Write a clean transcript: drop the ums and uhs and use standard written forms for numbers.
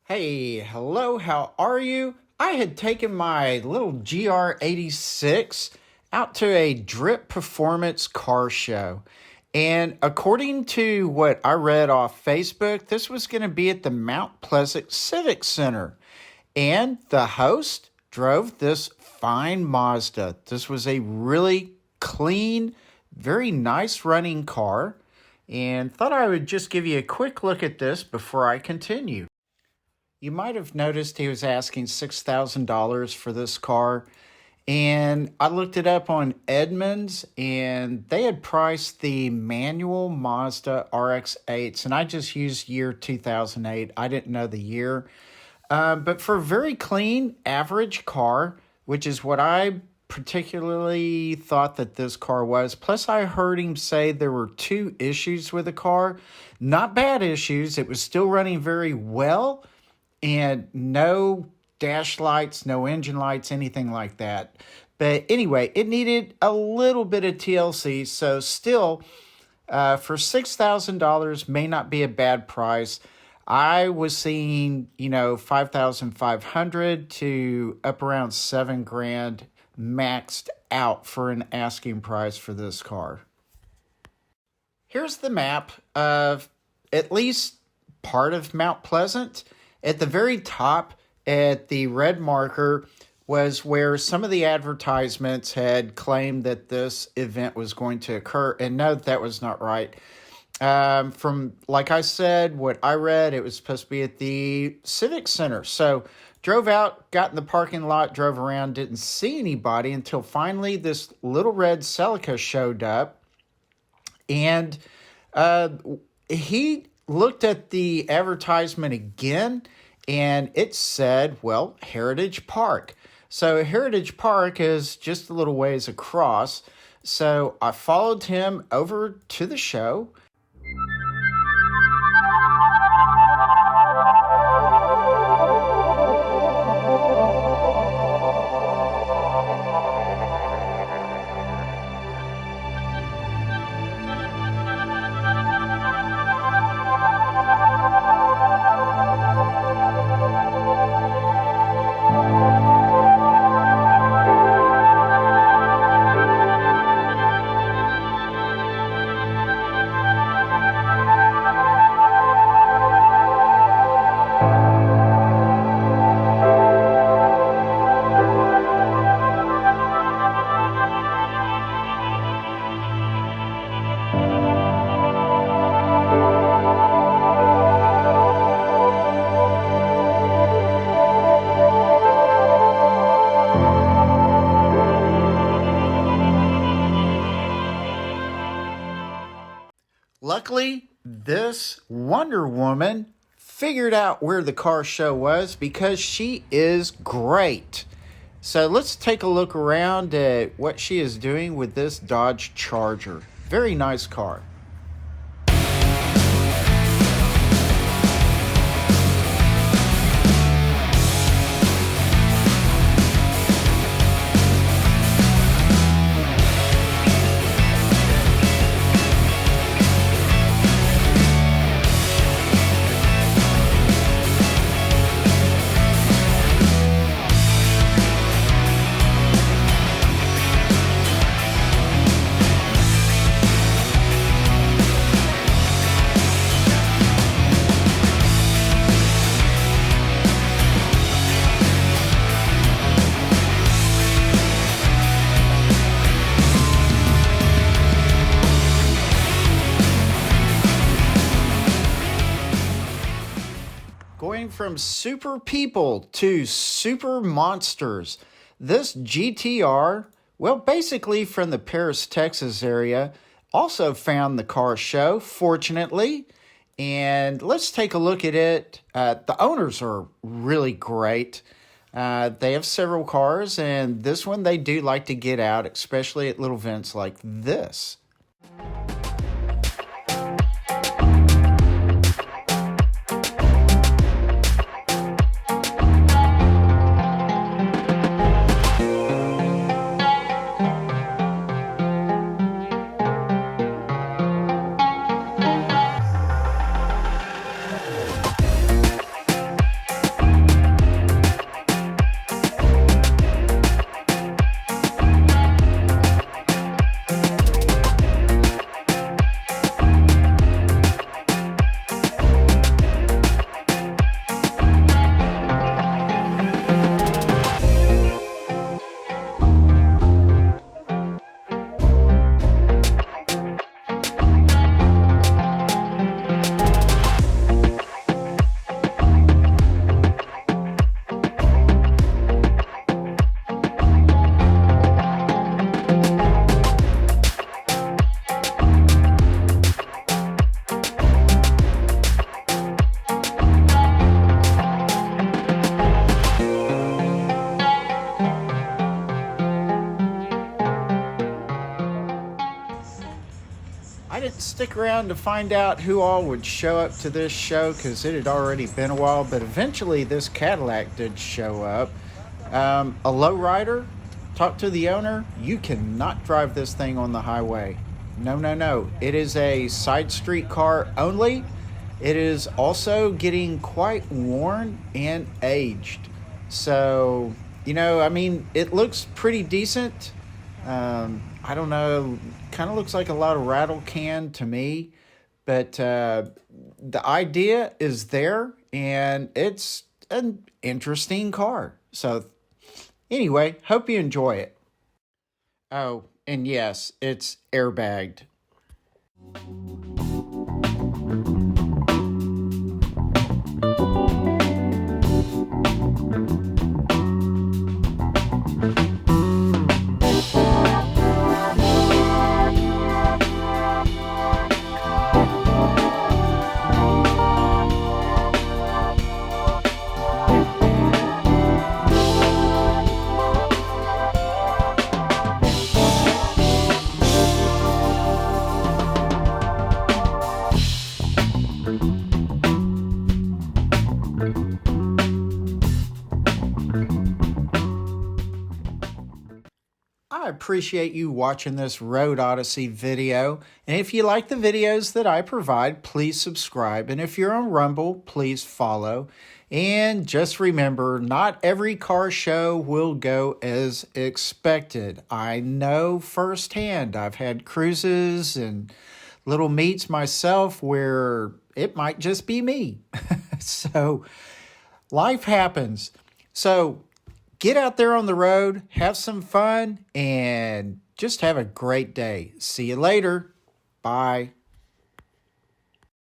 Hey, hello, how are you? I had taken my little GR86 out to a drip performance car show. And according to what I read off Facebook, this was going to be at the Mount Pleasant Civic Center. And the host drove this fine Mazda. This was a really clean, very nice running car. And thought I would just give you a quick look at this before I continue. You might have noticed he was asking $6,000 for this car. And I looked it up on Edmunds, and they had priced the manual Mazda RX-8s, and I just used year 2008. I didn't know the year. But for a very clean, average car, which is what I particularly thought that this car was. Plus, I heard him say there were 2 issues with the car. Not bad issues. It was still running very well. And no dash lights, no engine lights, anything like that. But anyway, it needed a little bit of TLC. So still, for $6,000 may not be a bad price. I was seeing, $5,500 to up around $7,000 maxed out for an asking price for this car. Here's the map of at least part of Mount Pleasant. At the very top, at the red marker, was where some of the advertisements had claimed that this event was going to occur. And no, that was not right. From, like I said, what I read, it was supposed to be at the Civic Center. So drove out, got in the parking lot, drove around, didn't see anybody until finally this little red Celica showed up. And he looked at the advertisement again, and it said, Heritage Park. So Heritage Park is just a little ways across. So I followed him over to the show. Luckily, this Wonder Woman figured out where the car show was because she is great. So let's take a look around at what she is doing with this Dodge Charger. Very nice car. Going from super people to super monsters, this GTR, basically from the Paris, Texas area, also found the car show, fortunately. And let's take a look at it. The owners are really great. They have several cars, and this one they do like to get out, especially at little events like this. stick around to find out who all would show up to this show because it had already been a while, but eventually this Cadillac did show up. A lowrider, talked to the owner. You cannot drive this thing on the highway. No, no, no. It is a side street car only. It is also getting quite worn and aged. So, I mean, it looks pretty decent. I don't know, kind of looks like a lot of rattle can to me, but the idea is there and it's an interesting car. So anyway, hope you enjoy it. Oh, and yes, it's airbagged. I appreciate you watching this Road Odyssey video. And if you like the videos that I provide, please subscribe. And if you're on Rumble, please follow. And just remember, not every car show will go as expected. I know firsthand. I've had cruises and little meets myself where it might just be me. So life happens. So get out there on the road, have some fun, and just have a great day. See you later. Bye.